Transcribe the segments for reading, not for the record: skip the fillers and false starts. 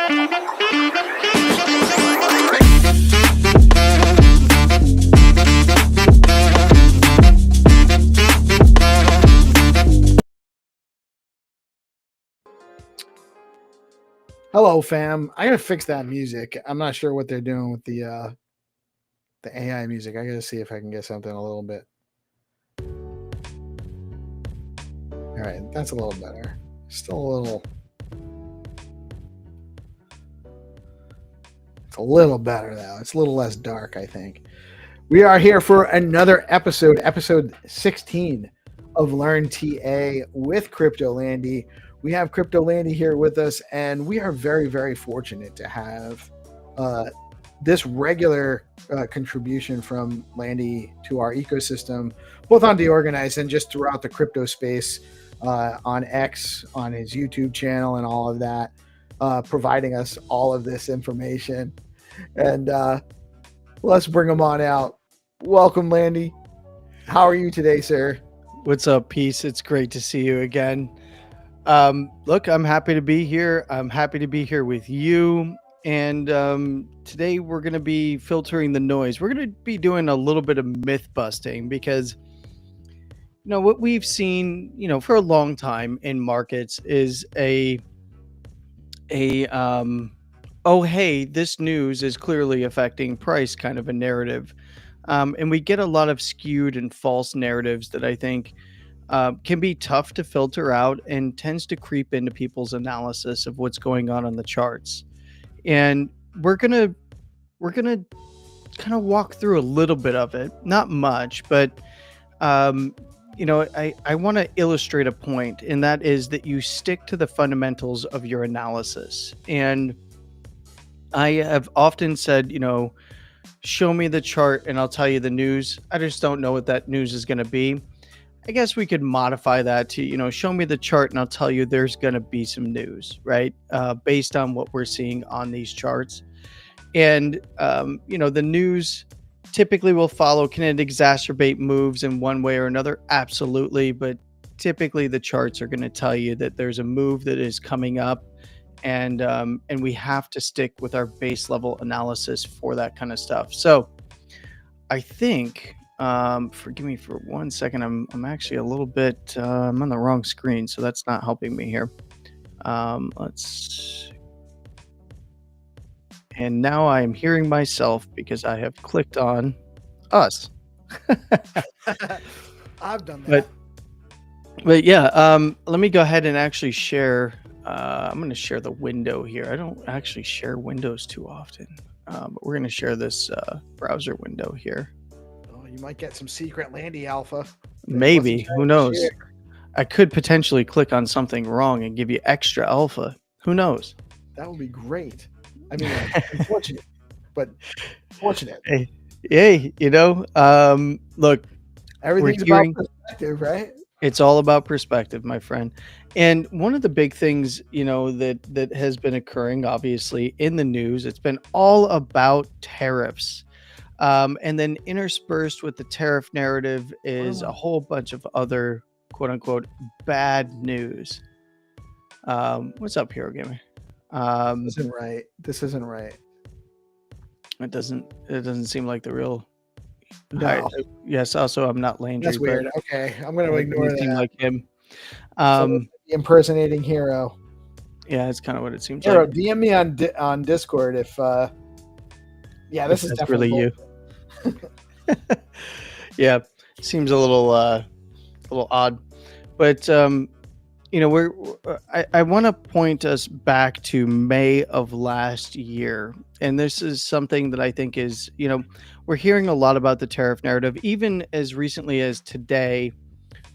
Hello, fam. I gotta fix that music. I'm not sure what they're doing with the AI music. I gotta see if I can get something a little bit. All right, that's a little better. Still a little. It's a little better though. It's a little less dark, I think. We are here for another episode 16 of Learn TA with Crypto Landy. We have Crypto Landy here with us, and we are very, very fortunate to have this regular contribution from Landy to our ecosystem, both on DeOrganized and just throughout the crypto space, on X, on his YouTube channel, and all of that, providing us all of this information. And let's bring him on out. Welcome, Landy. How are you today, sir? What's up, Peace? It's great to see you again. Look, I'm happy to be here. I'm happy to be here with you. And today we're going to be filtering the noise. We're going to be doing a little bit of myth busting because, you know, what we've seen, you know, for a long time in markets is oh, hey, this news is clearly affecting price kind of a narrative. And we get a lot of skewed and false narratives that I think can be tough to filter out and tends to creep into people's analysis of what's going on the charts. And we're gonna kind of walk through a little bit of it, not much, but you know, I want to illustrate a point, and that is that you stick to the fundamentals of your analysis. And I have often said, you know, show me the chart and I'll tell you the news. I just don't know what that news is going to be. I guess we could modify that to, you know, show me the chart and I'll tell you there's going to be some news, right? Based on what we're seeing on these charts. And, you know, the news typically will follow. Can it exacerbate moves in one way or another? Absolutely. But typically the charts are going to tell you that there's a move that is coming up. And we have to stick with our base level analysis for that kind of stuff. So I think... forgive me for 1 second. I'm actually a little bit, I'm on the wrong screen, so that's not helping me here. And now I am hearing myself because I have clicked on us. I've done that. But yeah, let me go ahead and actually share. I'm going to share the window here. I don't actually share windows too often, but we're going to share this browser window here. You might get some secret Landy alpha. Maybe. Who knows? I could potentially click on something wrong and give you extra alpha. Who knows? That would be great. I mean, unfortunate, but fortunate. Hey, you know, look, everything's about perspective, right? It's all about perspective, my friend. And one of the big things, you know, that has been occurring, obviously, in the news, it's been all about tariffs. And then interspersed with the tariff narrative is a whole bunch of other quote unquote bad news. What's up, Hero Gamer? This isn't right. This isn't right. It doesn't seem like the real. No. Yes. Also, I'm not Landy. That's weird. Okay, I'm gonna ignore that. Seem like him. Impersonating Hero. Yeah, it's kind of what it seems Hero, like. DM me on Discord if. Yeah, this is definitely really you. Yeah, seems a little odd, but you know, I want to point us back to May of last year, and this is something that I think is, you know, we're hearing a lot about the tariff narrative, even as recently as today,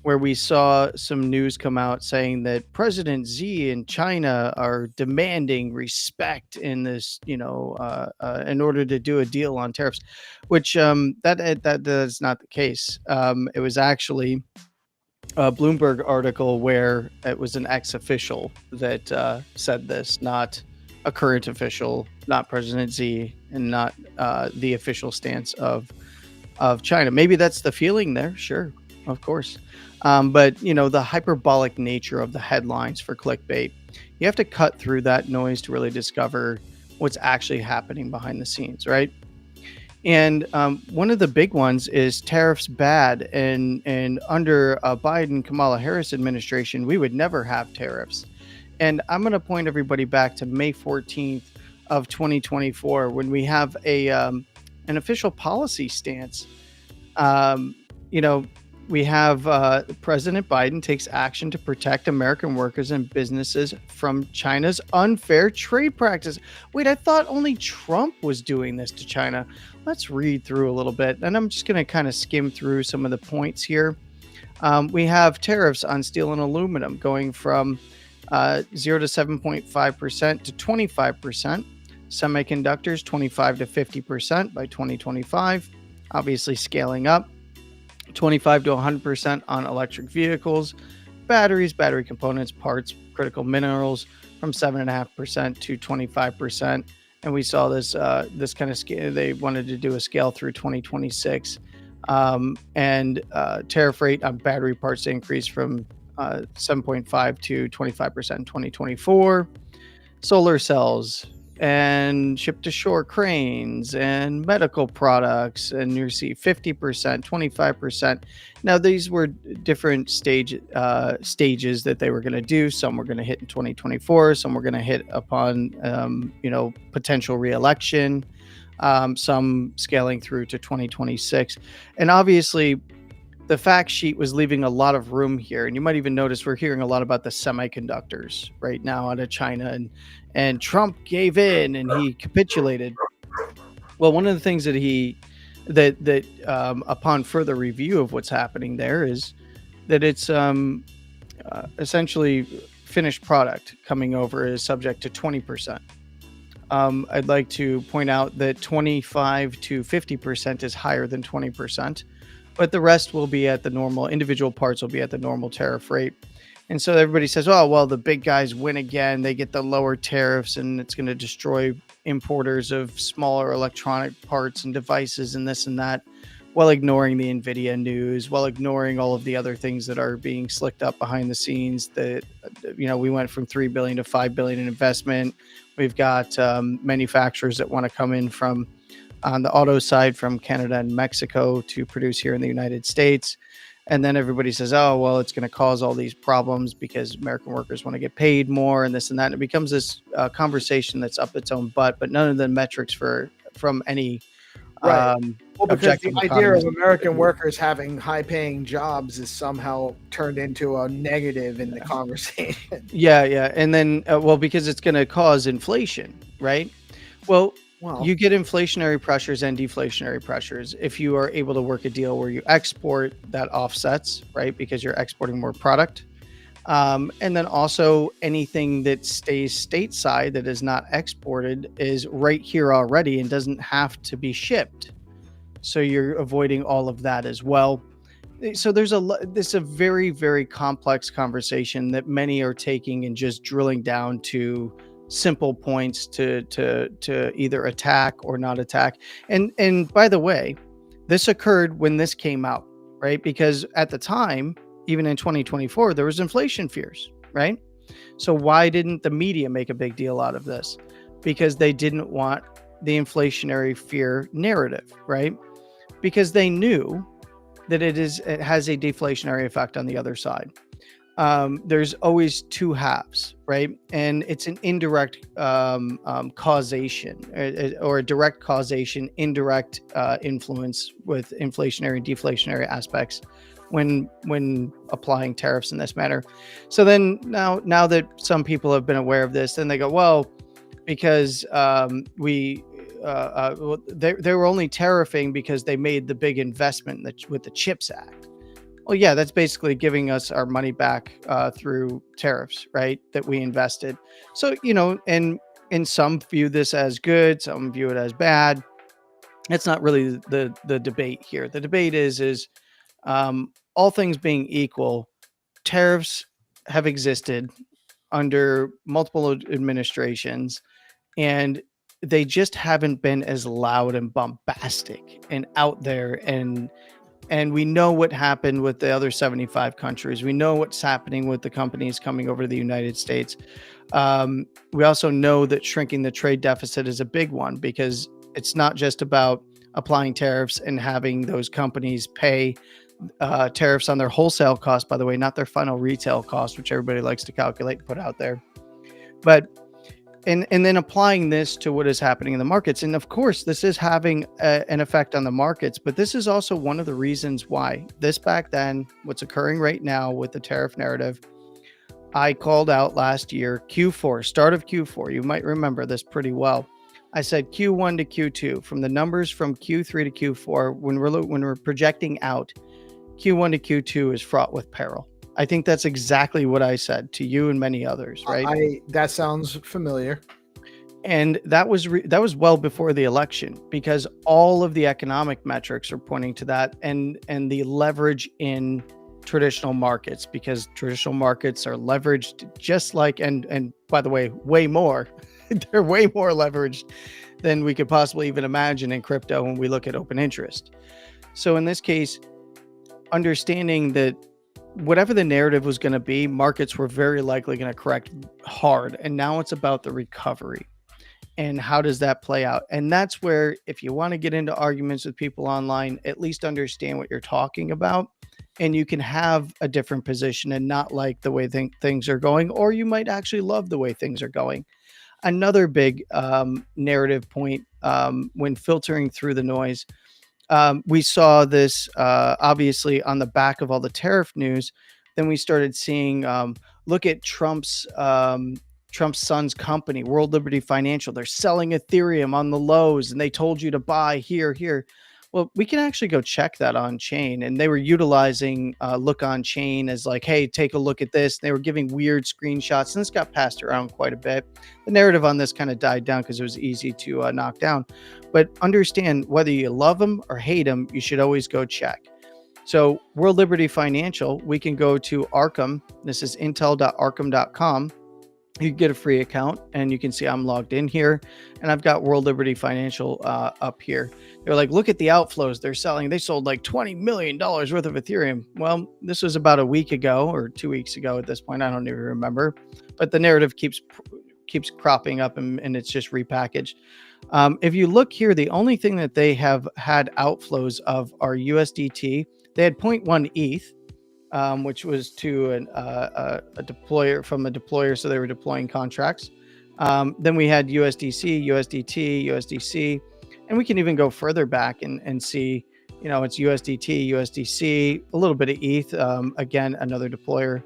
where we saw some news come out saying that President Xi in China are demanding respect in this, you know, in order to do a deal on tariffs, which that is not the case. It was actually a Bloomberg article where it was an ex-official that said this, not a current official, not President Xi, and not the official stance of China. Maybe that's the feeling there, sure. Of course. But the hyperbolic nature of the headlines for clickbait, you have to cut through that noise to really discover what's actually happening behind the scenes, right? And one of the big ones is tariffs bad, and under a Biden Kamala Harris administration, we would never have tariffs. And I'm going to point everybody back to May 14th of 2024 when we have a an official policy stance. Um, you know, we have President Biden takes action to protect American workers and businesses from China's unfair trade practice. Wait, I thought only Trump was doing this to China. Let's read through a little bit, and I'm just going to kind of skim through some of the points here. We have tariffs on steel and aluminum going from 0 to 7.5% to 25%. Semiconductors 25 to 50% by 2025, obviously scaling up. 25 to 100% on electric vehicles, batteries, battery components, parts, critical minerals from 7.5% to 25%. And we saw this kind of scale. They wanted to do a scale through 2026. And tariff rate on battery parts increased from 7.5 to 25% in 2024. Solar cells and ship to shore cranes and medical products, and you see 50%, 25%. Now these were different stages that they were going to do. Some were going to hit in 2024, some were going to hit upon potential re-election, some scaling through to 2026. And obviously the fact sheet was leaving a lot of room here. And you might even notice we're hearing a lot about the semiconductors right now out of China, and Trump gave in and he capitulated. Well, one of the things that upon further review of what's happening there is that it's essentially finished product coming over is subject to 20%. I'd like to point out that 25 to 50% is higher than 20%. But the rest will be at the normal, individual parts will be at the normal tariff rate. And so everybody says, oh, well, the big guys win again. They get the lower tariffs and it's going to destroy importers of smaller electronic parts and devices and this and that, while ignoring the NVIDIA news, while ignoring all of the other things that are being slicked up behind the scenes. That, we went from $3 billion to $5 billion in investment. We've got manufacturers that want to come in from on the auto side from Canada and Mexico to produce here in the United States. And then everybody says, oh, well, it's going to cause all these problems because American workers want to get paid more and this and that. And it becomes this conversation that's up its own butt, but none of the metrics from any Right. Well, because the idea of economists. American workers having high-paying jobs is somehow turned into a negative in the conversation. Yeah. And then, because it's going to cause inflation, right? Well, you get inflationary pressures and deflationary pressures. If you are able to work a deal where you export, that offsets, right? Because you're exporting more product. And then also anything that stays stateside that is not exported is right here already and doesn't have to be shipped. So you're avoiding all of that as well. So this is a very, very complex conversation that many are taking and just drilling down to simple points to either attack or not attack. And by the way, this occurred when this came out, right? Because at the time, even in 2024, there was inflation fears, right? So why didn't the media make a big deal out of this? Because they didn't want the inflationary fear narrative, right? Because they knew that it has a deflationary effect on the other side. There's always two halves, right? And it's an indirect causation or a direct causation, indirect influence with inflationary and deflationary aspects when applying tariffs in this manner. So then now that some people have been aware of this, then they go, well, because they were only tariffing because they made the big investment with the CHIPS Act. Well, yeah, that's basically giving us our money back through tariffs, right? That we invested. So, and some view this as good, some view it as bad. It's not really the debate here. The debate is all things being equal, tariffs have existed under multiple administrations, and they just haven't been as loud and bombastic and out there and And we know what happened with the other 75 countries. We know what's happening with the companies coming over to the United States. We also know that shrinking the trade deficit is a big one, because it's not just about applying tariffs and having those companies pay tariffs on their wholesale cost, by the way, not their final retail cost, which everybody likes to calculate and put out there. But and then applying this to what is happening in the markets. And of course, this is having an effect on the markets, but this is also one of the reasons why this back then, what's occurring right now with the tariff narrative, I called out last year, Q4, start of Q4. You might remember this pretty well. I said Q1 to Q2, from the numbers from Q3 to Q4, when we're projecting out, Q1 to Q2 is fraught with peril. I think that's exactly what I said to you and many others, right? That sounds familiar. And that was well before the election, because all of the economic metrics are pointing to that, and the leverage in traditional markets, because traditional markets are leveraged just like, and by the way, way more. They're way more leveraged than we could possibly even imagine in crypto when we look at open interest. So in this case, understanding that whatever the narrative was going to be, markets were very likely going to correct hard. And now it's about the recovery. And how does that play out? And that's where, if you want to get into arguments with people online, at least understand what you're talking about. And you can have a different position and not like the way things are going, or you might actually love the way things are going. Another big narrative point, when filtering through the noise, we saw this obviously on the back of all the tariff news. Then we started seeing, look at Trump's son's company, World Liberty Financial. They're selling Ethereum on the lows, and they told you to buy here. Well, we can actually go check that on chain. And they were utilizing look on chain as like, hey, take a look at this. And they were giving weird screenshots, and this got passed around quite a bit. The narrative on this kind of died down because it was easy to knock down. But understand, whether you love them or hate them, you should always go check. So World Liberty Financial, we can go to Arkham. This is intel.arkham.com. You get a free account, and you can see I'm logged in here, and I've got World Liberty Financial up here. They're like, look at the outflows they're selling. They sold like $20 million worth of Ethereum. Well, this was about a week ago or 2 weeks ago at this point. I don't even remember, but the narrative keeps cropping up, and it's just repackaged. If you look here, the only thing that they have had outflows of are USDT. They had 0.1 ETH. Which was to a deployer, from a deployer, so they were deploying contracts. Then we had USDC, USDT, USDC, and we can even go further back and see, it's USDT, USDC, a little bit of ETH, again, another deployer,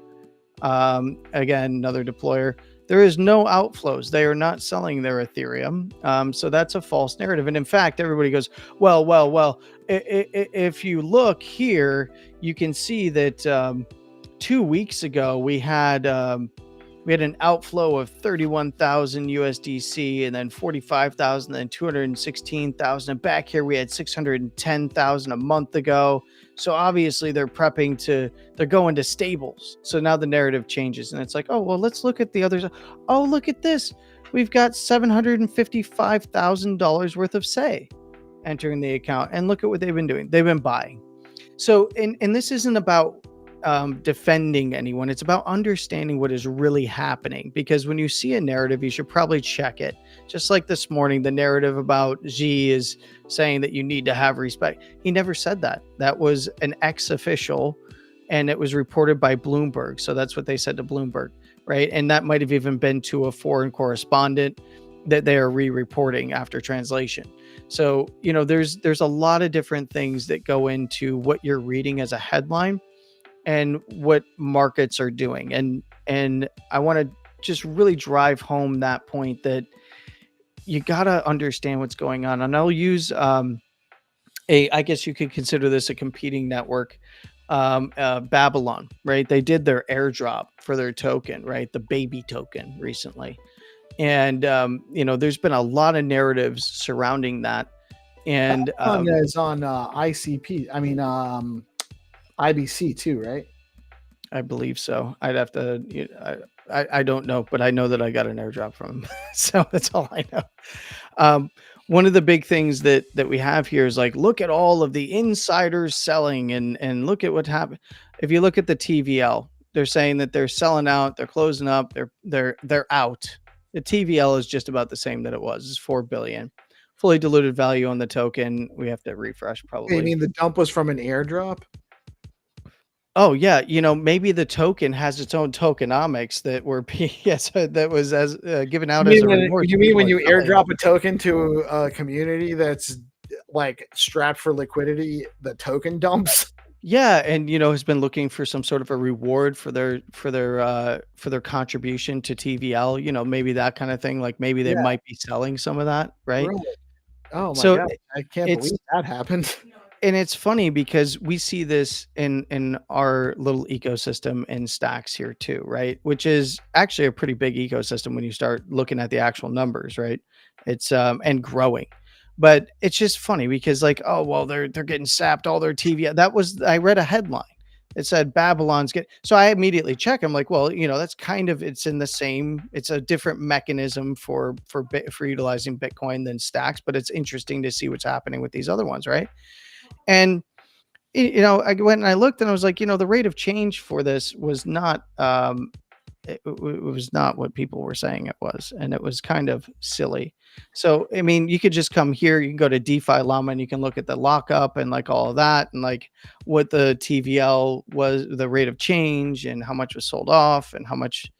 There is no outflows. They are not selling their Ethereum. So that's a false narrative. And in fact, everybody goes, well, if you look here, you can see that 2 weeks ago we had an outflow of 31,000 USDC, and then 45,000, then 216,000. And back here we had 610,000 a month ago. So obviously they're going to stables. So now the narrative changes, and it's like, oh, well, let's look at the others. Oh, look at this. We've got $755,000 worth of say entering the account, and look at what they've been doing. They've been buying. So, and this isn't about defending anyone. It's about understanding what is really happening, because when you see a narrative, you should probably check it. Just like this morning, the narrative about Xi is saying that you need to have respect. He never said that. That was an ex-official, and it was reported by Bloomberg. So that's what they said to Bloomberg, right? And that might have even been to a foreign correspondent that they are re-reporting after translation. So, there's a lot of different things that go into what you're reading as a headline and what markets are doing. And I want to just really drive home that point, that you got to understand what's going on. And I'll use I guess you could consider this a competing network, Babylon, right? They did their airdrop for their token, right? The baby token recently. And, there's been a lot of narratives surrounding that. And is on ICP. I mean, IBC too, right? I believe so. I'd have to, I don't know, but I know that I got an airdrop from him. So that's all I know. one of the big things that we have here is like, look at all of the insiders selling and look at what happened. If you look at the TVL, they're saying that they're selling out, they're closing up, they're out. The TVL is just about the same that it was. It's 4 billion. Fully diluted value on the token. We have to refresh I probably. mean, the dump was from an airdrop. Oh yeah, maybe the token has its own tokenomics that were yes, that was as given out as a reward. You mean when you airdrop a token to a community that's like strapped for liquidity, the token dumps? Yeah, and has been looking for some sort of a reward for their contribution to TVL. Maybe that kind of thing. Like maybe they Yeah. might be selling some of that, right? Right. Oh my So god, I can't it's believe that happened. and it's funny because we see this in our little ecosystem in Stacks here too, right? Which is actually a pretty big ecosystem when you start looking at the actual numbers, right? It's and growing. But it's just funny because like, oh well, they're getting sapped all their TV. I read a headline. It said Babylon's get so I immediately check. I'm like, well, that's kind of it's in the same, it's a different mechanism for utilizing Bitcoin than Stacks, but it's interesting to see what's happening with these other ones, right? And I went and I looked and I was like, the rate of change for this was not it was not what people were saying it was, and it was kind of silly. So I mean, you could just come here, you can go to DeFi Llama and you can look at the lockup and like all of that and like what the TVL was, the rate of change and how much was sold off and how much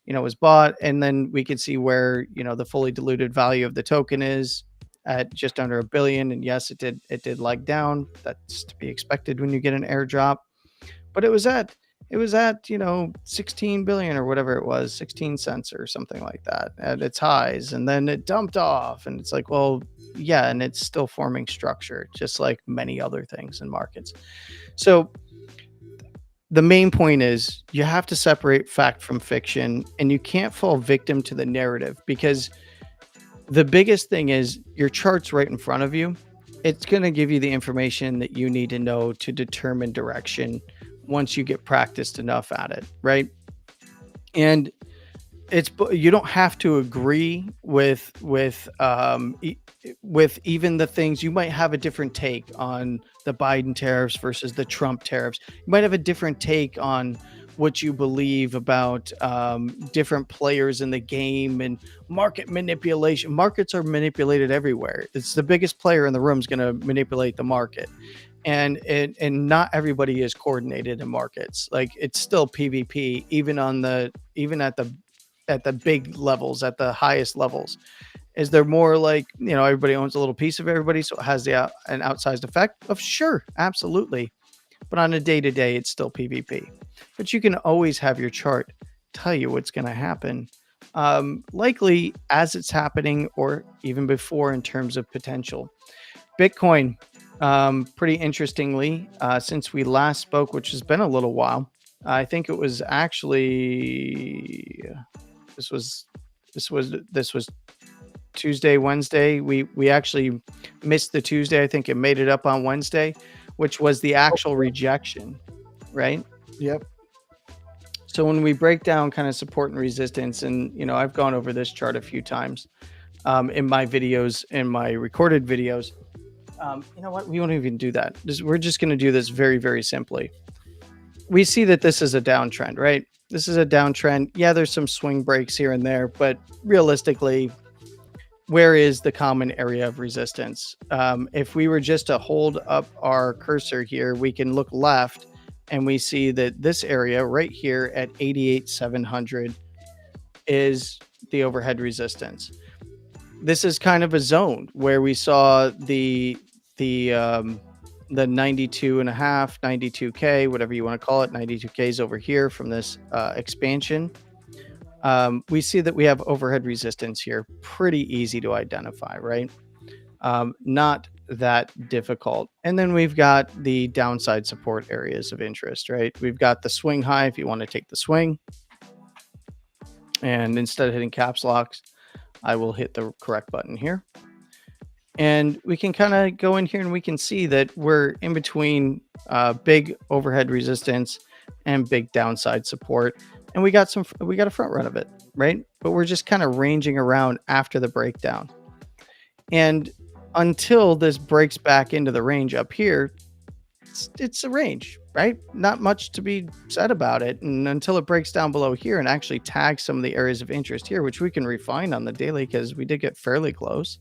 was bought, and then we could see where the fully diluted value of the token is at just under $1 billion. And yes, it did leg down. That's to be expected when you get an airdrop, but it was at 16 billion or whatever it was, 16 cents or something like that at its highs, and then it dumped off. And it's like, well, yeah, and it's still forming structure just like many other things in markets. So the main point is you have to separate fact from fiction, and you can't fall victim to the narrative, because the biggest thing is your chart's right in front of you. It's going to give you the information that you need to know to determine direction once you get practiced enough at it, right? And you don't have to agree with even the things. You might have a different take on the Biden tariffs versus the Trump tariffs. You might have a different take on what you believe about different players in the game and market manipulation. Markets are manipulated everywhere. It's the biggest player in the room is going to manipulate the market. And not everybody is coordinated in markets. Like it's still PvP, even at the big levels, at the highest levels. Is there more like, everybody owns a little piece of everybody, so it has an outsized effect? Of sure, absolutely. But on a day-to-day, it's still PvP. But you can always have your chart tell you what's going to happen, likely as it's happening or even before in terms of potential. Bitcoin, pretty interestingly, since we last spoke, which has been a little while, I think it was actually this was Tuesday, Wednesday. We actually missed the Tuesday. I think it made it up on Wednesday, which was the actual rejection, right? Yep. So when we break down kind of support and resistance, and I've gone over this chart a few times in my videos, in my recorded videos. You know what? We won't even do that. We're just going to do this very, very simply. We see that this is a downtrend, right? This is a downtrend. Yeah, there's some swing breaks here and there, but realistically, where is the common area of resistance? If we were just to hold up our cursor here, we can look left and we see that this area right here at 88,700 is the overhead resistance. This is kind of a zone where we saw the 92 and a half, 92K, whatever you want to call it. 92K is over here from this expansion. We see that we have overhead resistance here. Pretty easy to identify, right? Not that difficult. And then we've got the downside support areas of interest, right? We've got the swing high if you want to take the swing. And instead of hitting caps locks, I will hit the correct button here. And we can kind of go in here and we can see that we're in between big overhead resistance and big downside support. And we got a front run of it, right? But we're just kind of ranging around after the breakdown. And until this breaks back into the range up here, it's a range, right? Not much to be said about it. And until it breaks down below here and actually tags some of the areas of interest here, which we can refine on the daily because we did get fairly close.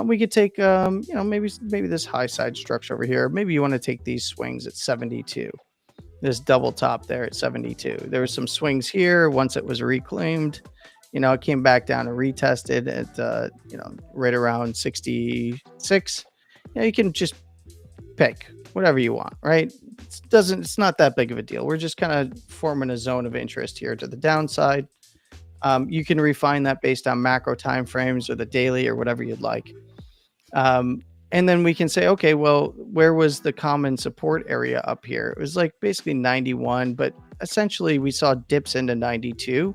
We could take, maybe this high side structure over here. Maybe you want to take these swings at 72. This double top there at 72. There were some swings here. Once it was reclaimed, it came back down and retested at, right around 66. You can just pick whatever you want, right? It's not that big of a deal. We're just kind of forming a zone of interest here to the downside. You can refine that based on macro timeframes or the daily or whatever you'd like. And then we can say, okay, well, where was the common support area up here? It was like basically 91, but essentially we saw dips into 92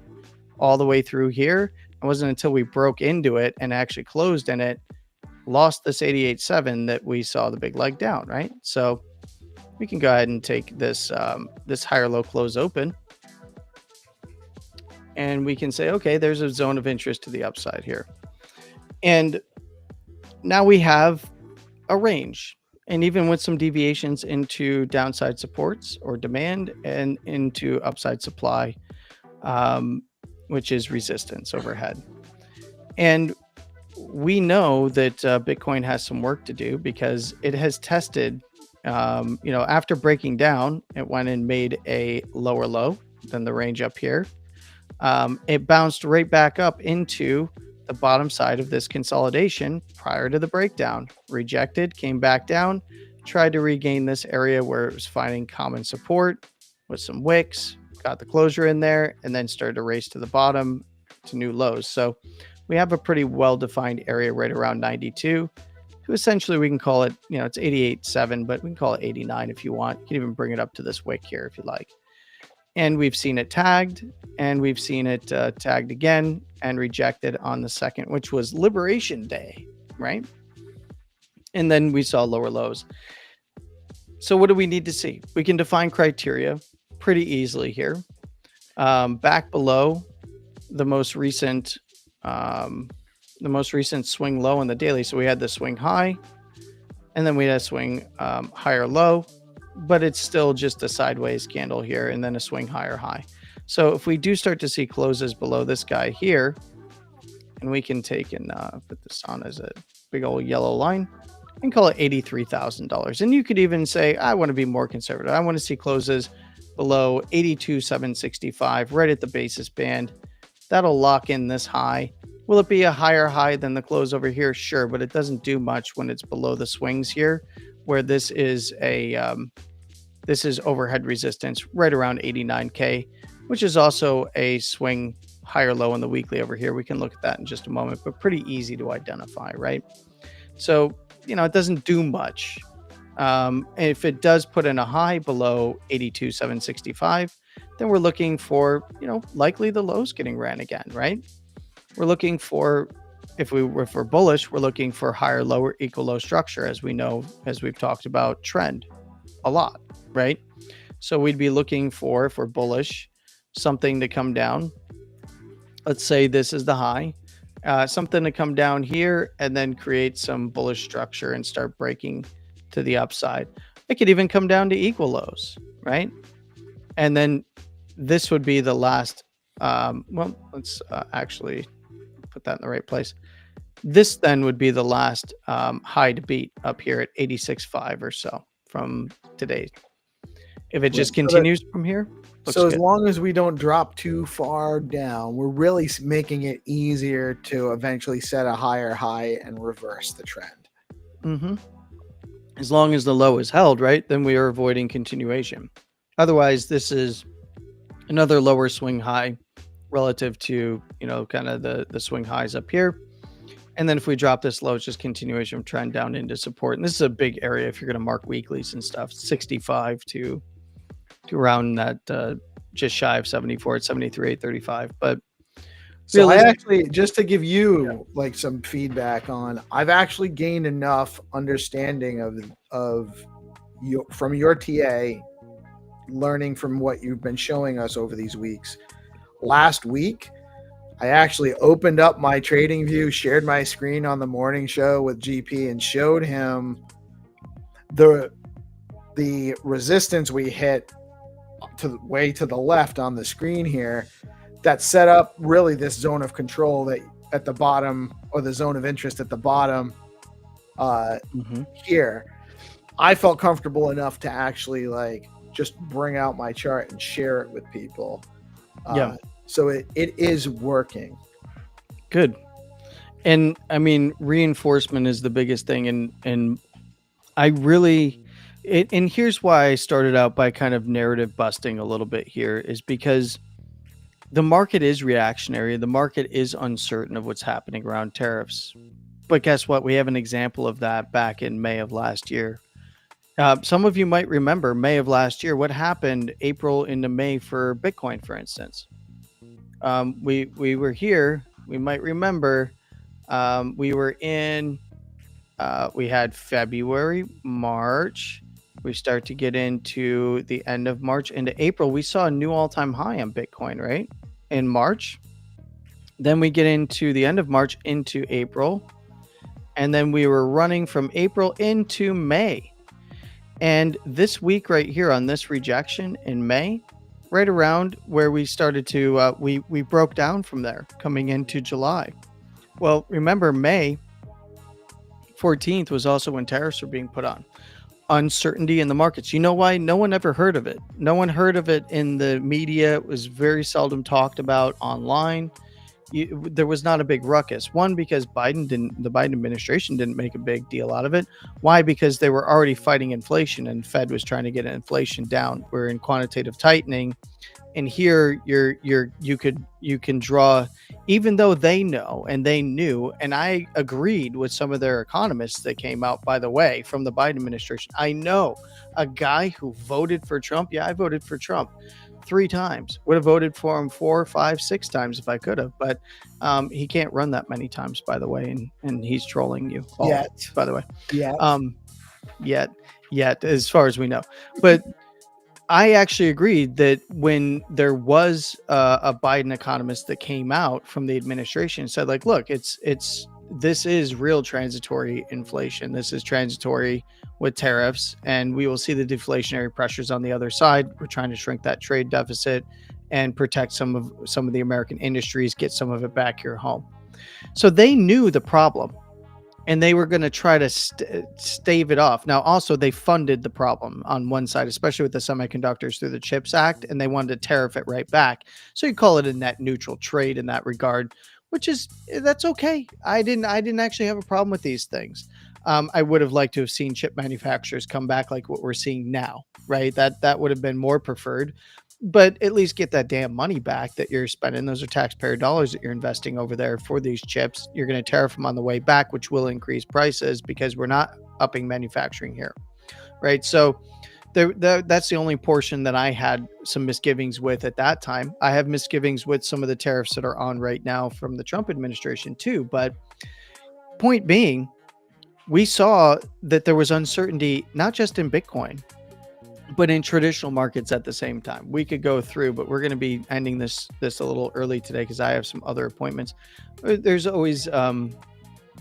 all the way through here. It wasn't until we broke into it and actually closed in it, lost this 88.7, that we saw the big leg down, right? So we can go ahead and take this this higher low close open. And we can say, okay, there's a zone of interest to the upside here. And now we have a range, and even with some deviations into downside supports or demand and into upside supply, which is resistance overhead. And we know that Bitcoin has some work to do because it has tested, after breaking down, it went and made a lower low than the range up here. It bounced right back up into the bottom side of this consolidation prior to the breakdown, rejected, came back down, tried to regain this area where it was finding common support with some wicks, got the closure in there, and then started to race to the bottom to new lows. So we have a pretty well-defined area right around 92. So essentially, we can call it, it's 88.7, but we can call it 89 if you want. You can even bring it up to this wick here if you like. And we've seen it tagged, and we've seen it tagged again and rejected on the 2nd, which was Liberation Day, right? And then we saw lower lows. So what do we need to see? We can define criteria pretty easily here. Back below the most recent swing low on the daily. So we had the swing high, and then we had a swing higher low. But it's still just a sideways candle here and then a swing higher high. So if we do start to see closes below this guy here, and we can take and put this on as a big old yellow line and call it $83,000. And you could even say, I want to be more conservative. I want to see closes below 82,765 right at the basis band. That'll lock in this high. Will it be a higher high than the close over here? Sure, but it doesn't do much when it's below the swings here, where this is overhead resistance right around 89K, which is also a swing higher low on the weekly over here. We can look at that in just a moment, but pretty easy to identify, right? So, it doesn't do much. If it does put in a high below 82,765, then we're looking for, likely the lows getting ran again, right? We're looking for, if we're bullish, we're looking for higher, lower, equal low structure, as we know, as we've talked about trend a lot, right? So we'd be looking for, if we're bullish, something to come down. Let's say this is the high, something to come down here and then create some bullish structure and start breaking to the upside. It could even come down to equal lows, right? And then this would be the last, let's actually put that in the right place. This then would be the last high to beat up here at 86.5 or so from today. If it just continues from here. So as long as we don't drop too far down, we're really making it easier to eventually set a higher high and reverse the trend. Mm-hmm. As long as the low is held, right, then we are avoiding continuation. Otherwise, this is another lower swing high relative to, kind of the swing highs up here. And then if we drop this low, it's just continuation of trend down into support. And this is a big area if you're going to mark weeklies and stuff, 65 to around that just shy of 74 at 73.835. But so I actually, just to give you like some feedback on, I've actually gained enough understanding of you from your TA, learning from what you've been showing us over these weeks. Last week, I actually opened up my trading view, shared my screen on the morning show with GP, and showed him the resistance we hit to the left on the screen here that set up really this zone of control that at the bottom, or the zone of interest at the bottom here. I felt comfortable enough to actually like just bring out my chart and share it with people. So it is working. Good. And I mean, reinforcement is the biggest thing. And I really, and here's why I started out by kind of narrative busting a little bit here, is because the market is reactionary. The market is uncertain of what's happening around tariffs. But guess what? We have an example of that back in May of last year. Some of you might remember May of last year. What happened April into May for Bitcoin, for instance? We were here. We might remember. We were in. We had February, March. We start to get into the end of March into April. We saw a new all-time high on Bitcoin, right? In March. Then we get into the end of March into April. And then we were running from April into May. And this week right here on this rejection in May, right around where we started to, we broke down from there coming into July. Well, remember May 14th was also when tariffs were being put on. Uncertainty in the markets. You know why? No one ever heard of it. No one heard of it in the media. It was very seldom talked about online. There was not a big ruckus. One, because the Biden administration didn't make a big deal out of it. Why? Because they were already fighting inflation, and Fed was trying to get inflation down. We're in quantitative tightening, and here you can draw, even though they know and they knew, and I agreed with some of their economists that came out, by the way, from the Biden administration. I know a guy who voted for Trump. Yeah, I voted for Trump 3 times. Would have voted for him 4, 5, 6 times if I could have, but he can't run that many times, by the way, and he's trolling you all, by the way. Yet, as far as we know. But I actually agreed that when there was a Biden economist that came out from the administration and said, like, look, this is real transitory inflation. This is transitory with tariffs, and we will see the deflationary pressures on the other side. We're trying to shrink that trade deficit and protect some of the American industries, get some of it back here home. So they knew the problem, and they were going to try to stave it off. Now, also, they funded the problem on one side, especially with the semiconductors through the CHIPS Act, and they wanted to tariff it right back. So you call it a net neutral trade in that regard, that's okay. I didn't actually have a problem with these things. I would have liked to have seen chip manufacturers come back like what we're seeing now, right? That would have been more preferred, but at least get that damn money back that you're spending. Those are taxpayer dollars that you're investing over there for these chips. You're going to tariff them on the way back, which will increase prices because we're not upping manufacturing here, right? So that's the only portion that I had some misgivings with at that time. I have misgivings with some of the tariffs that are on right now from the Trump administration too. But point being, we saw that there was uncertainty, not just in Bitcoin, but in traditional markets at the same time. We could go through, but we're going to be ending this a little early today because I have some other appointments. There's always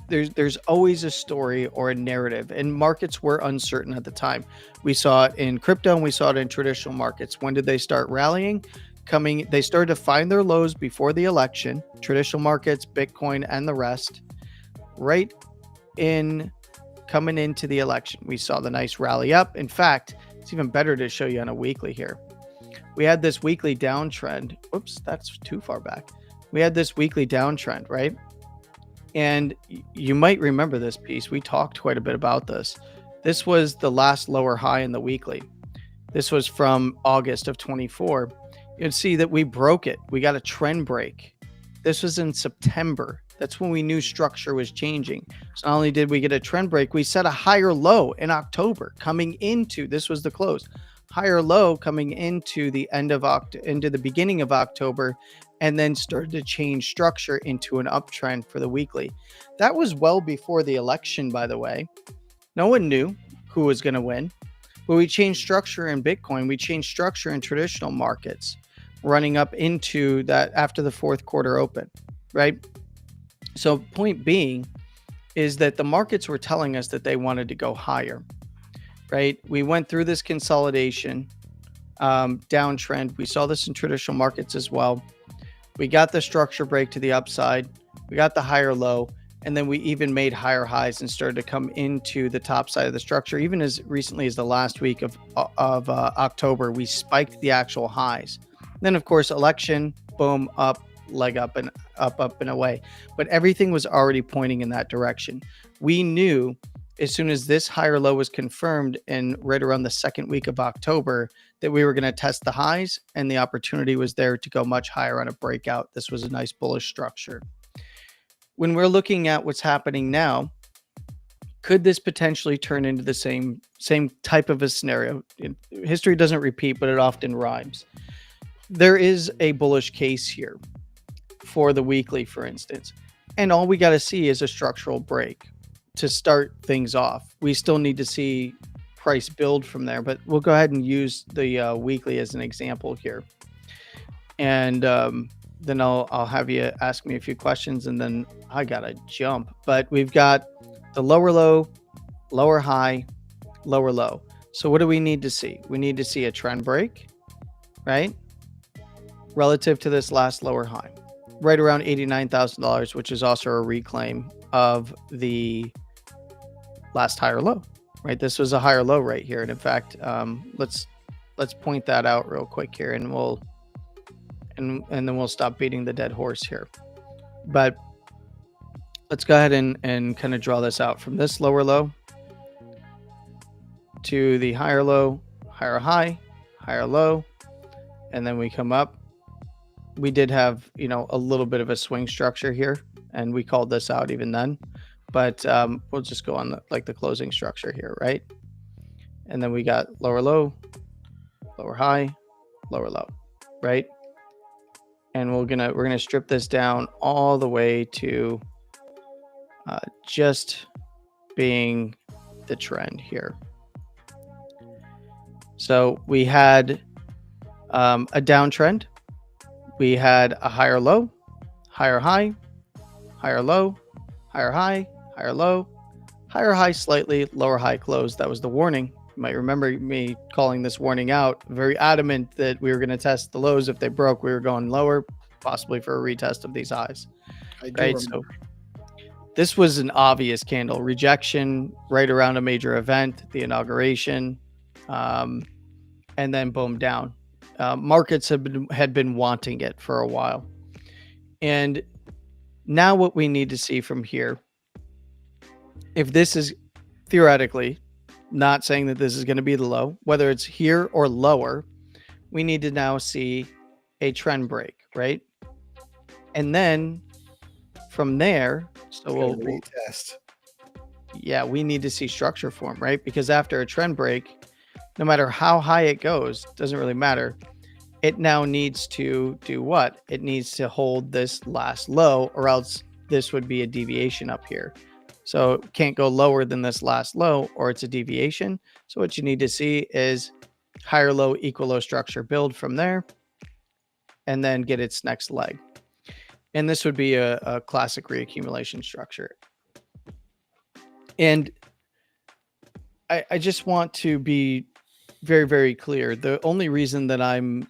there's always a story or a narrative, and markets were uncertain at the time. We saw it in crypto and we saw it in traditional markets. When did they start rallying? They started to find their lows before the election, traditional markets, Bitcoin, and the rest. Right in coming into the election, we saw the nice rally up. In fact, it's even better to show you on a weekly here. We had this weekly downtrend. Oops, that's too far back. We had this weekly downtrend, right? And you might remember this piece. We talked quite a bit about this. This was the last lower high in the weekly. This was from August of 24. You'd see that we broke it. We got a trend break. This was in September. That's when we knew structure was changing. So not only did we get a trend break, we set a higher low in October coming into, this was the close, higher low coming into the into the beginning of October, and then started to change structure into an uptrend for the weekly. That was well before the election, by the way. No one knew who was going to win, but we changed structure in Bitcoin. We changed structure in traditional markets. running up into that after the fourth quarter open, right? So point being is that the markets were telling us that they wanted to go higher, right? We went through this consolidation downtrend. We saw this in traditional markets as well. We got the structure break to the upside. We got the higher low. And then we even made higher highs and started to come into the top side of the structure. Even as recently as the last week of October, we spiked the actual highs. Then, of course, election, boom, up, leg up and up and away. But everything was already pointing in that direction. We knew as soon as this higher low was confirmed and right around the second week of October that we were going to test the highs, and the opportunity was there to go much higher on a breakout. This was a nice bullish structure. When we're looking at what's happening now, could this potentially turn into the same type of a scenario? History doesn't repeat, but it often rhymes. There is a bullish case here for the weekly, for instance, and all we got to see is a structural break to start things off. We still need to see price build from there, but we'll go ahead and use the weekly as an example here. And then I'll have you ask me a few questions, and then I gotta jump. But we've got the lower low, lower high, lower low. So what do we need to see? We need to see a trend break, right? Relative to this last lower high, right around $89,000, which is also a reclaim of the last higher low, right? This was a higher low right here. And in fact, let's point that out real quick here, and and then we'll stop beating the dead horse here. But let's go ahead and kind of draw this out from this lower low to the higher low, higher high, higher low, and then we come up. We did have, a little bit of a swing structure here, and we called this out even then, but we'll just go on the closing structure here, right? And then we got lower low, lower high, lower low, right? And we're gonna strip this down all the way to just being the trend here. So we had a downtrend. We had a higher low, higher high, higher low, higher high, higher low, higher high slightly, lower high close. That was the warning. You might remember me calling this warning out, very adamant that we were going to test the lows. If they broke, we were going lower, possibly for a retest of these highs. Right. So this was an obvious candle rejection right around a major event, the inauguration, and then boom, down. Markets had been wanting it for a while. And now what we need to see from here, if this is theoretically, not saying that this is going to be the low, whether it's here or lower, we need to now see a trend break, right? And then from there, so we'll retest. Yeah, we need to see structure form, right? Because after a trend break, no matter how high it goes, doesn't really matter. It now needs to do what? It needs to hold this last low, or else this would be a deviation up here. So it can't go lower than this last low, or it's a deviation. So what you need to see is higher low, equal low structure build from there, and then get its next leg. And this would be a classic reaccumulation structure. And I just want to be very, very clear. The only reason that I'm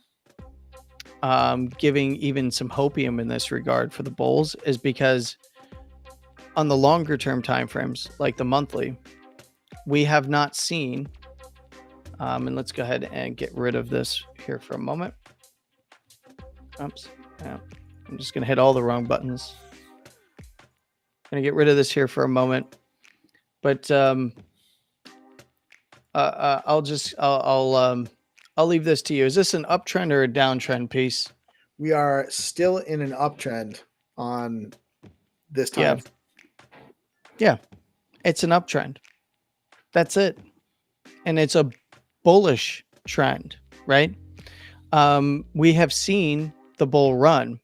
giving even some hopium in this regard for the bulls is because on the longer term timeframes, like the monthly, we have not seen, and let's go ahead and get rid of this here for a moment. Oops. Yeah. I'm just going to hit all the wrong buttons. Going to get rid of this here for a moment. But I'll leave this to you. Is this an uptrend or a downtrend piece? We are still in an uptrend on this time. Yeah. It's an uptrend. That's it. And it's a bullish trend, right? We have seen the bull run.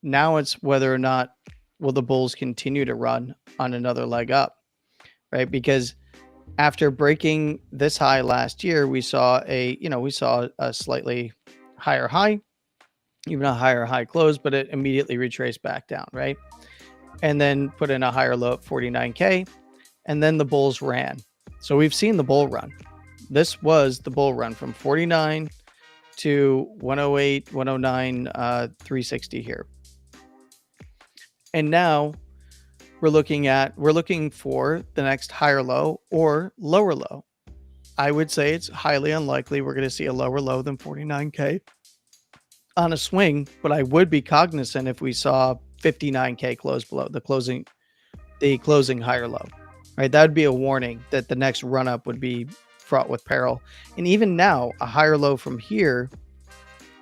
Now it's whether or not will the bulls continue to run on another leg up, right? Because after breaking this high last year, we saw a slightly higher high, even a higher high close, but it immediately retraced back down, right? And then put in a higher low at 49K, and then the bulls ran. So we've seen the bull run. This was the bull run from 49 to 108, 109, 360 here. And now we're looking for the next higher low or lower low. I would say it's highly unlikely we're going to see a lower low than 49K on a swing, but I would be cognizant if we saw 59K close below the closing higher low, right? That would be a warning that the next run up would be fraught with peril. And even now, a higher low from here,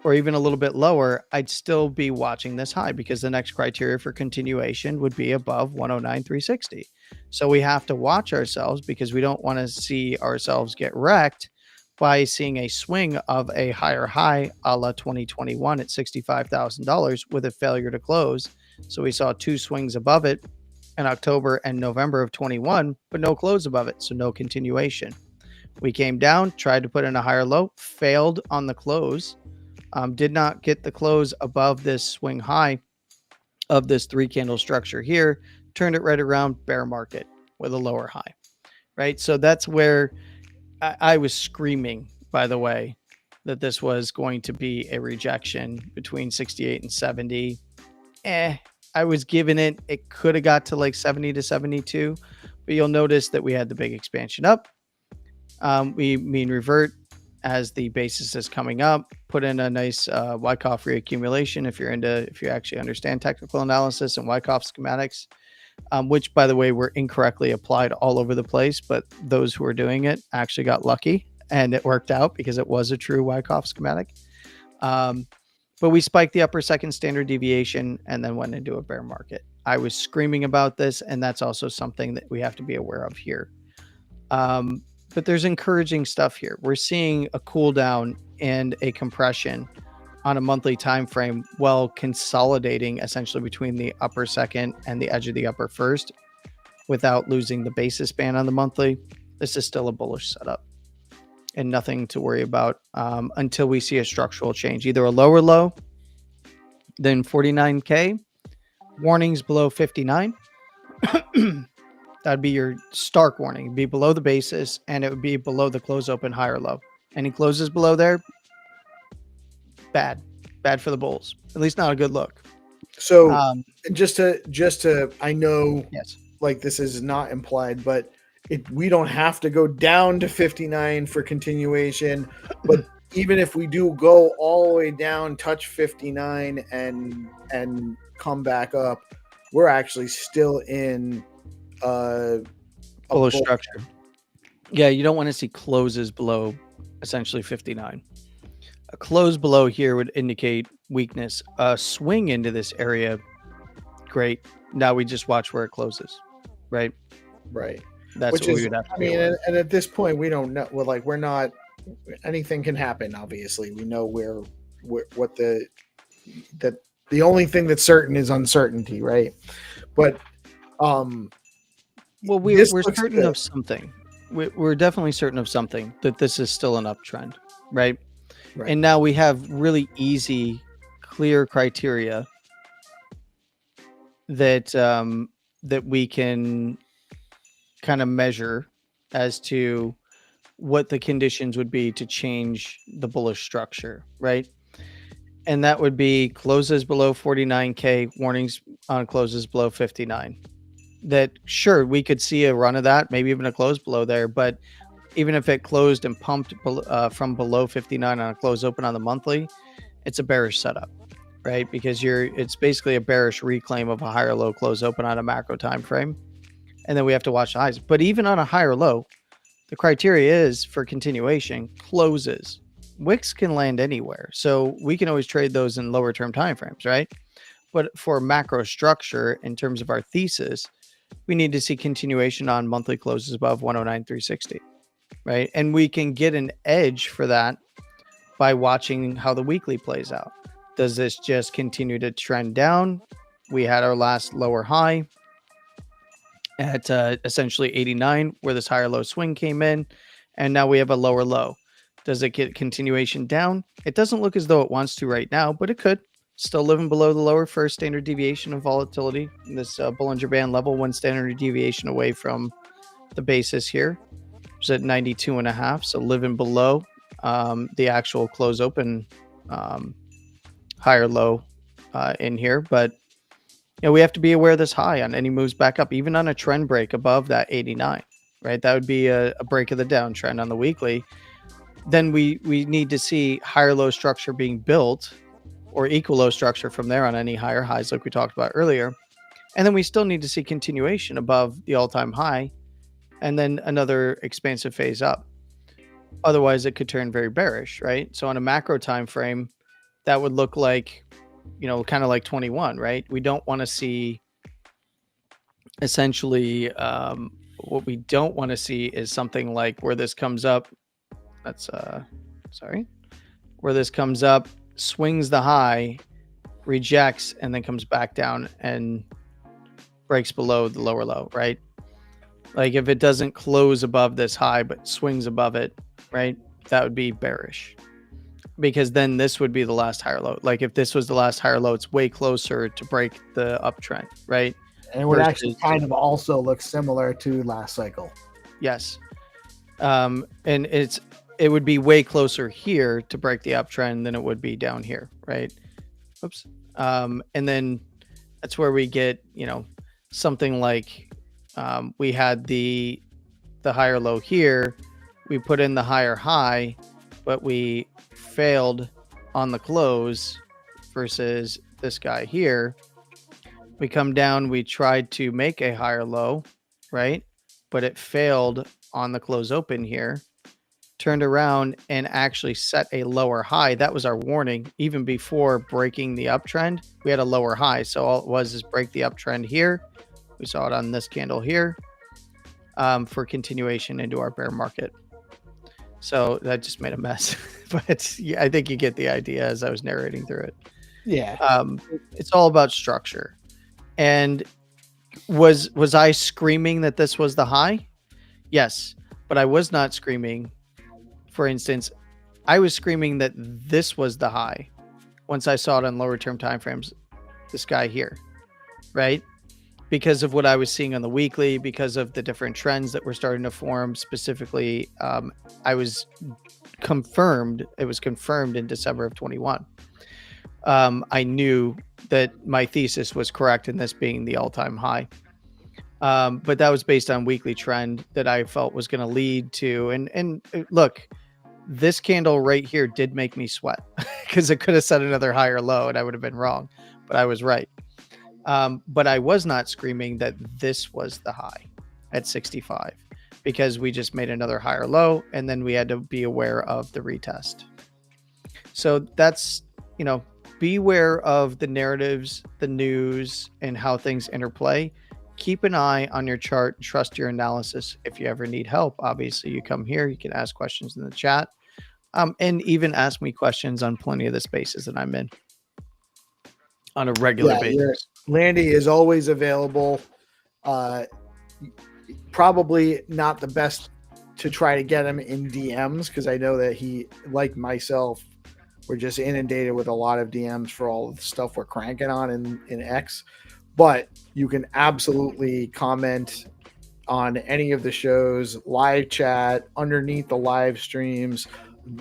or even a little bit lower, I'd still be watching this high because the next criteria for continuation would be above 109,360. So we have to watch ourselves because we don't want to see ourselves get wrecked by seeing a swing of a higher high a la 2021 at $65,000 with a failure to close. So we saw two swings above it in October and November of 21, but no close above it. So no continuation. We came down, tried to put in a higher low, failed on the close. Did not get the close above this swing high of this 3-candle structure here, turned it right around, bear market with a lower high, right? So that's where I was screaming, by the way, that this was going to be a rejection between 68 and 70. I was giving it could have got to like 70 to 72, but you'll notice that we had the big expansion up. We mean revert as the basis is coming up, put in a nice Wyckoff reaccumulation if you actually understand technical analysis and Wyckoff schematics, which, by the way, were incorrectly applied all over the place, but those who are doing it actually got lucky and it worked out because it was a true Wyckoff schematic. But we spiked the upper second standard deviation and then went into a bear market. I was screaming about this, and that's also something that we have to be aware of here. But there's encouraging stuff here. We're seeing a cool down and a compression on a monthly time frame while consolidating essentially between the upper second and the edge of the upper first without losing the basis band on the monthly. This is still a bullish setup and nothing to worry about until we see a structural change, either a lower low than 49K, warnings below 59. That'd be your stark warning. It'd be below the basis, and it would be below the close open higher low. Any closes below there, bad for the bulls. At least not a good look. So just to, I know, yes, like this is not implied, but we don't have to go down to 59 for continuation. But even if we do go all the way down, touch 59 and come back up, we're actually still in a bullish structure. Yeah, you don't want to see closes below essentially 59. A close below here would indicate weakness. A swing into this area, great. Now we just watch where it closes, right? Right. That's Which what we would have to. I mean, and at this point, we don't know. We're not. Anything can happen. Obviously, we know what the only thing that's certain is uncertainty, right? But well, we're certain of something. We're definitely certain of something, that this is still an uptrend, right? Right. And now we have really easy, clear criteria that that we can kind of measure as to what the conditions would be to change the bullish structure, right? And that would be closes below 49K, warnings on closes below 59. That, sure, we could see a run of that, maybe even a close below there, but even if it closed and pumped from below 59 on a close open on the monthly, it's a bearish setup, right? Because it's basically a bearish reclaim of a higher low close open on a macro time frame. And then we have to watch the highs. But even on a higher low, the criteria is for continuation closes. Wicks can land anywhere. So we can always trade those in lower term timeframes, right? But for macro structure, in terms of our thesis, we need to see continuation on monthly closes above 109,360, right? And we can get an edge for that by watching how the weekly plays out. Does this just continue to trend down? We had our last lower high at essentially 89, where this higher low swing came in, and now we have a lower low. Does it get continuation down? It doesn't look as though it wants to right now, but it could. still living below the lower first standard deviation of volatility in this Bollinger Band level, 1 standard deviation away from the basis here. It's at 92.5, so living below the actual close open higher low in here. But we have to be aware of this high on any moves back up, even on a trend break above that 89, right? That would be a break of the downtrend on the weekly. Then we need to see higher low structure being built, or equal low structure from there on any higher highs like we talked about earlier. And then we still need to see continuation above the all-time high, and then another expansive phase up. Otherwise, it could turn very bearish, right? So on a macro time frame, that would look like, kind of like 21, right? We don't want to see, essentially, what we don't want to see is something like where this comes up. That's, where this comes up, swings the high, rejects, and then comes back down and breaks below the lower low, right? Like if it doesn't close above this high but swings above it, right, that would be bearish, because then this would be the last higher low. Like if this was the last higher low, it's way closer to break the uptrend, right? And it would actually kind of also look similar to last cycle. Yes. And it would be way closer here to break the uptrend than it would be down here, right? Oops. And then that's where we get, something like we had the higher low here. We put in the higher high, but we failed on the close versus this guy here. We come down, we tried to make a higher low, right? But it failed on the close open here. Turned around and actually set a lower high. That was our warning. Even before breaking the uptrend, we had a lower high. So all it was is break the uptrend here. We saw it on this candle here for continuation into our bear market. So that just made a mess. But yeah, I think you get the idea as I was narrating through it. Yeah. It's all about structure. And was I screaming that this was the high? Yes, but I was not screaming. For instance, I was screaming that this was the high once I saw it on lower term timeframes, this guy here, right? Because of what I was seeing on the weekly, because of the different trends that were starting to form. Specifically, it was confirmed in December of 21. I knew that my thesis was correct in this being the all-time high. But that was based on weekly trend that I felt was going to lead to, and look, this candle right here did make me sweat because it could have set another higher low and I would have been wrong, but I was right. But I was not screaming that this was the high at 65 because we just made another higher low and then we had to be aware of the retest. So that's, beware of the narratives, the news, and how things interplay. Keep an eye on your chart and trust your analysis. If you ever need help, obviously you come here, you can ask questions in the chat, and even ask me questions on plenty of the spaces that I'm in on a regular basis. Landy is always available. Probably not the best to try to get him in DMs because I know that he, like myself, we're just inundated with a lot of DMs for all the stuff we're cranking on in X. But you can absolutely comment on any of the shows, live chat, underneath the live streams.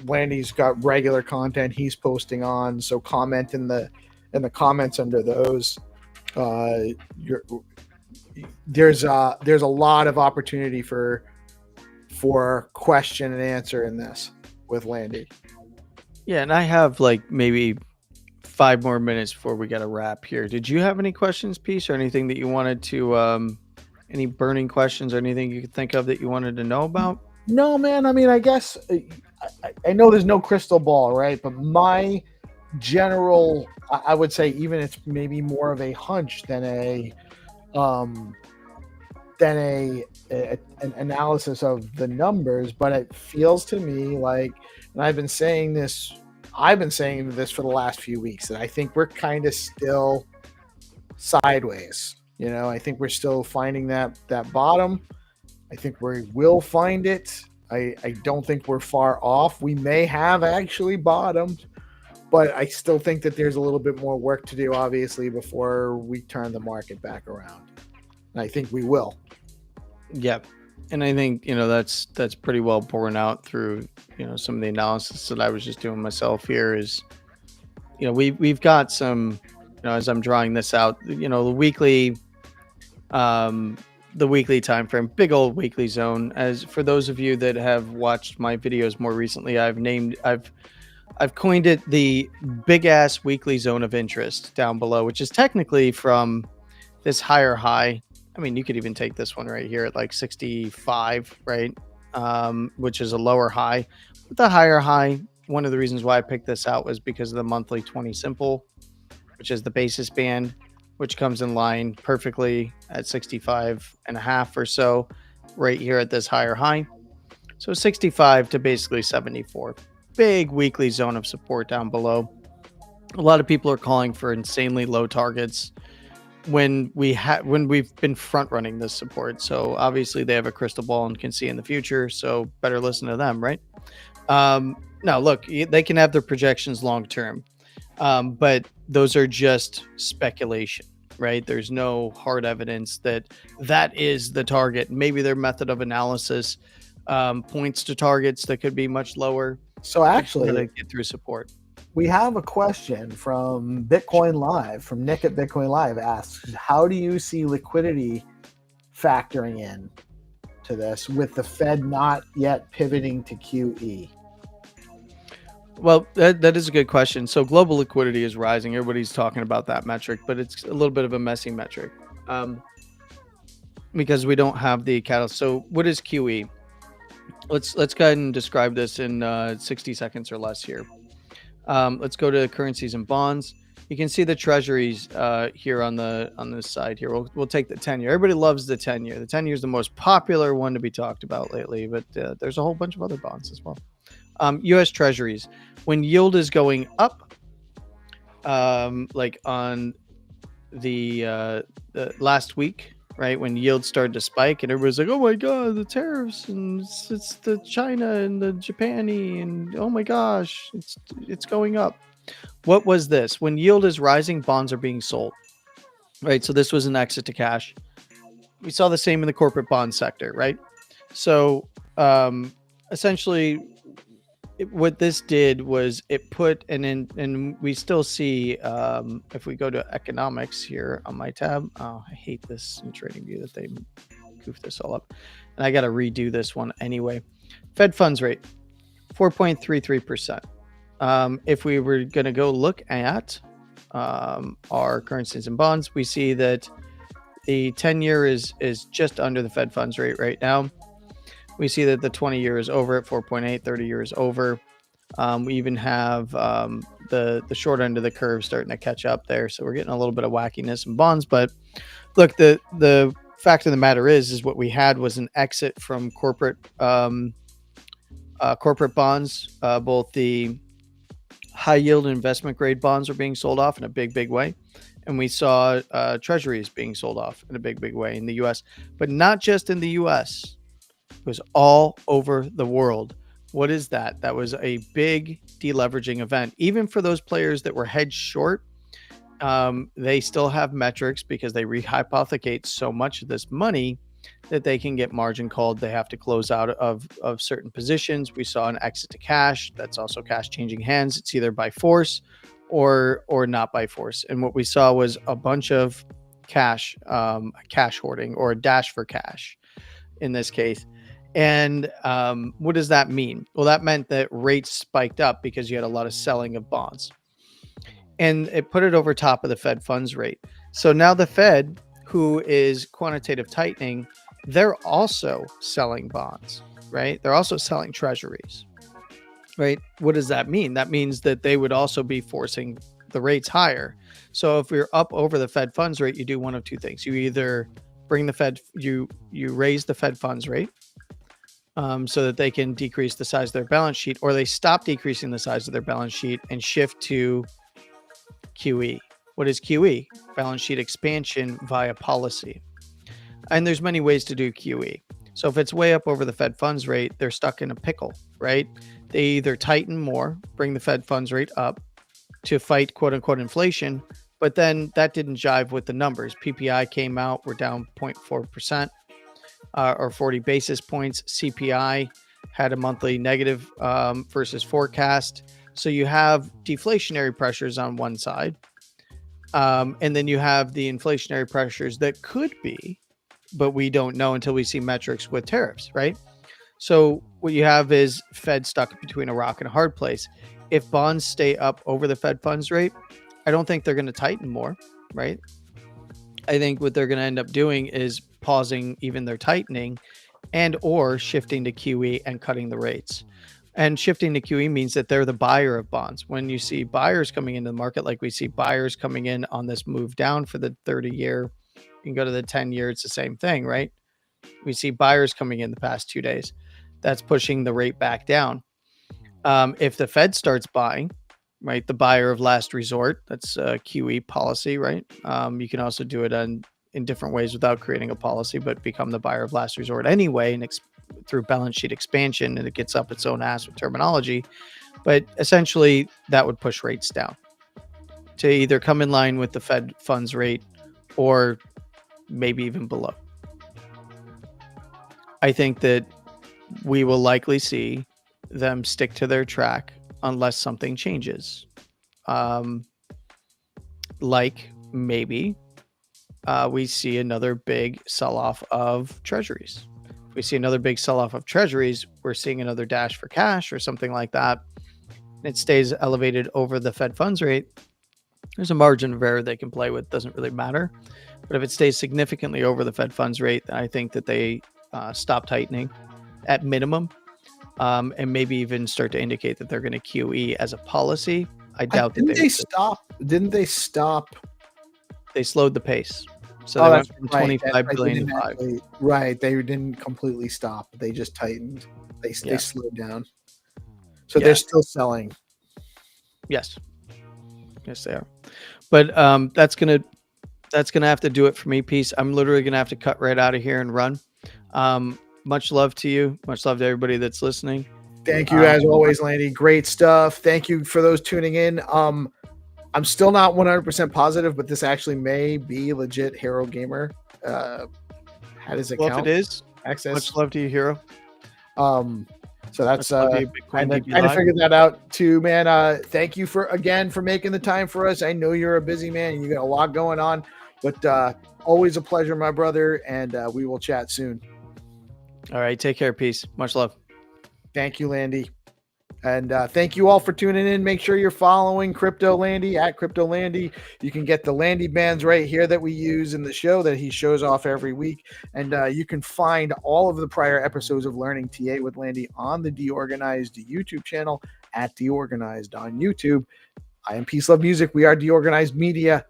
Landy's got regular content he's posting on, so comment in the comments under those. There's a lot of opportunity for question and answer in this with Landy. Yeah, and I have like maybe 5 more minutes before we got to wrap here. Did you have any questions, Peace, or anything that you wanted to, any burning questions or anything you could think of that you wanted to know about? No, man. I mean, I guess I know there's no crystal ball, right? But my general, I would say, even it's maybe more of a hunch than an analysis of the numbers. But it feels to me like, and I've been saying this for the last few weeks, that I think we're kind of still sideways. I think we're still finding that bottom. I think we will find it. I don't think we're far off. We may have actually bottomed, but I still think that there's a little bit more work to do, obviously, before we turn the market back around. And I think we will. Yeah. And I think, that's pretty well borne out through, some of the analysis that I was just doing myself here is, we've got some, as I'm drawing this out, the weekly time frame, big old weekly zone. As for those of you that have watched my videos more recently, I've coined it the big ass weekly zone of interest down below, which is technically from this higher high. I mean, you could even take this one right here at like 65, right? Which is a lower high. But the higher high, one of the reasons why I picked this out was because of the monthly 20 simple, which is the basis band, which comes in line perfectly at 65 and a half or so right here at this higher high. So 65 to basically 74. Big weekly zone of support down below. A lot of people are calling for insanely low targets when we've been front running this support. So obviously they have a crystal ball and can see in the future. So better listen to them, right? Now look, they can have their projections long term, but those are just speculation, right? There's no hard evidence that is the target. Maybe their method of analysis points to targets that could be much lower. So actually, to get through support. We have a question from Bitcoin Live, from Nick at Bitcoin Live, asks, how do you see liquidity factoring in to this with the Fed not yet pivoting to QE? Well, that is a good question. So global liquidity is rising. Everybody's talking about that metric, but it's a little bit of a messy metric because we don't have the catalyst. So what is QE? Let's go ahead and describe this in 60 seconds or less here. Let's go to currencies and bonds. You can see the treasuries here on this side here. We'll take the 10-year. Everybody loves the 10-year. The 10-year is the most popular one to be talked about lately, but there's a whole bunch of other bonds as well. U.S. treasuries, when yield is going up, like on the last week, right, when yield started to spike and everybody's like, oh my god, the tariffs, and it's the China and the Japany, and oh my gosh, it's going up. What was this? When yield is rising, bonds are being sold, right? So this was an exit to cash. We saw the same in the corporate bond sector, right? So essentially what this did was it put and we still see if we go to economics here on my tab. Oh, I hate this in TradingView that they goof this all up, and I got to redo this one anyway. Fed funds rate 4.33%. If we were going to go look at our currencies and bonds, we see that the 10-year is just under the Fed funds rate right now. We see that the 20-year is over at 4.8, 30-year is over. We even have the short end of the curve starting to catch up there. So we're getting a little bit of wackiness in bonds. But look, the fact of the matter is what we had was an exit from corporate bonds. Both the high yield investment grade bonds are being sold off in a big way. And we saw treasuries being sold off in a big way in the U.S., but not just in the U.S. It was all over the world. What is that? That was a big deleveraging event. Even for those players that were hedged short, they still have metrics because they rehypothecate so much of this money that they can get margin called. They have to close out of certain positions. We saw an exit to cash. That's also cash changing hands. It's either by force or not by force. And what we saw was a bunch of cash hoarding, or a dash for cash in this case. And what does that mean? Well, that meant that rates spiked up because you had a lot of selling of bonds. And it put it over top of the Fed funds rate. So now the Fed, who is quantitative tightening, they're also selling bonds, right? They're also selling treasuries, right? What does that mean? That means that they would also be forcing the rates higher. So if you're up over the Fed funds rate, you do one of two things. You either bring the Fed, you raise the Fed funds rate, so that they can decrease the size of their balance sheet, or they stop decreasing the size of their balance sheet and shift to QE. What is QE? Balance sheet expansion via policy. And there's many ways to do QE. So if it's way up over the Fed funds rate, they're stuck in a pickle, right? They either tighten more, bring the Fed funds rate up, to fight quote unquote inflation. But then that didn't jive with the numbers. PPI came out, we're down 0.4%, or 40 basis points. CPI had a monthly negative versus forecast. So you have deflationary pressures on one side. And then you have the inflationary pressures that could be, but we don't know until we see metrics with tariffs, right? So what you have is Fed stuck between a rock and a hard place. If bonds stay up over the Fed funds rate, I don't think they're going to tighten more, right? I think what they're going to end up doing is pausing even their tightening and or shifting to QE and cutting the rates. And shifting to QE means that they're the buyer of bonds. When you see buyers coming into the market, like we see buyers coming in on this move down for the 30-year, you can go to the 10-year, it's the same thing, right? We see buyers coming in the past 2 days. That's pushing the rate back down. If the Fed starts buying, right, the buyer of last resort, that's a QE policy, right? You can also do it in different ways without creating a policy, but become the buyer of last resort anyway, and through balance sheet expansion, and it gets up its own ass with terminology. But essentially, that would push rates down to either come in line with the Fed funds rate or maybe even below. I think that we will likely see them stick to their track unless something changes. Like maybe we see another big sell-off of treasuries. If we see another big sell-off of treasuries, we're seeing another dash for cash or something like that. It stays elevated over the Fed funds rate. There's a margin of error they can play with. Doesn't really matter. But if it stays significantly over the Fed funds rate, I think that they stop tightening at minimum, and maybe even start to indicate that they're going to QE as a policy. I doubt that they stop. Didn't they stop? They slowed the pace. So they went from 25 billion to 5. Right. They didn't completely stop. They just tightened. They slowed down. So they're still selling. Yes. Yes, they are. But that's gonna have to do it for me, Peace. I'm literally gonna have to cut right out of here and run. Much love to you. Much love to everybody that's listening. Thank you, as always, Landy. Great stuff. Thank you for those tuning in. I'm still not 100% positive, but this actually may be legit. Hero Gamer had his account. Well, if it is, access. Much love to you, Hero. So that's I kind of figured that out too, man. Thank you for making the time for us. I know you're a busy man and you got a lot going on, but always a pleasure, my brother. And we will chat soon. All right. Take care. Peace. Much love. Thank you, Landy. And thank you all for tuning in. Make sure you're following Crypto Landy at Crypto Landy. You can get the Landy bands right here that we use in the show that he shows off every week. And you can find all of the prior episodes of Learning TA with Landy on the DeOrganized YouTube channel at DeOrganized on YouTube. I am Peace Love Music. We are DeOrganized Media,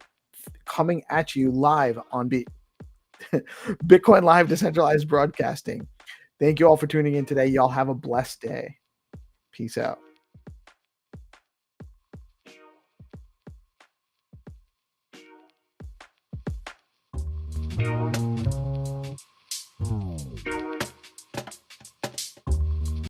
coming at you live on Bitcoin Live Decentralized Broadcasting. Thank you all for tuning in today. Y'all have a blessed day. Peace out.